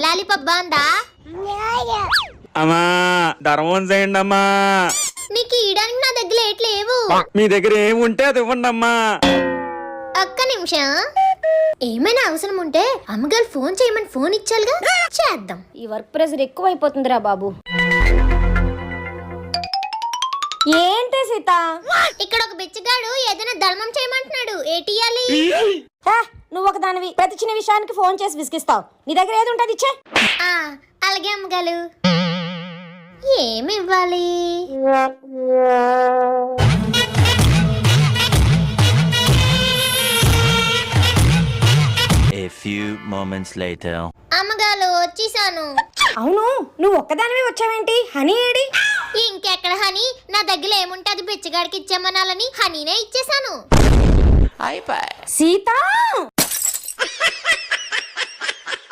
Lollipop Banda? అమ్మా ధర్మం చేయండి అమ్మా. నీకు ఇయడానికి నా దగ్గర లేవు. మీ దగ్గర ఏముంటే అది ఇవ్వండి అమ్మా. ఒక్క నిమిషం. ఏమైనా అవసరం ఉంటే అమ్మగారు ఫోన్ చేయమని ఫోన్ ఇచ్చారుగా, చేద్దాం. ఈ వర్క్ ప్రెషర్ ఎక్కువైపోతుందిరా బాబు. ఏంటి సీత? ఇక్కడ ఒక బిచ్చగాడు ఏదైనా ధర్మం చేయమంటున్నాడు. ఏటియాలి? నువ్వు ఒక దానివి ప్రతి చిన్న విషయానికి ఫోన్ చేసి విసిగిస్తావు. నీ దగ్గర ఏది ఉంటుంది ఇచ్చే. అలాగే అమ్మగారు. ఏమి ఇవ్వాలి? A few moments later. అమ్మగారు వచ్చేసాను. అవును, నువ్వు ఒక్కదానివే వచ్చావేంటి? హనీ ఏడి? ఇంకెక్కడ హనీ? నా దగ్గర ఏముంటే అది బిచ్చగాడికి ఇచ్చేమనాలని హనీనే ఇచ్చేసాను. సీత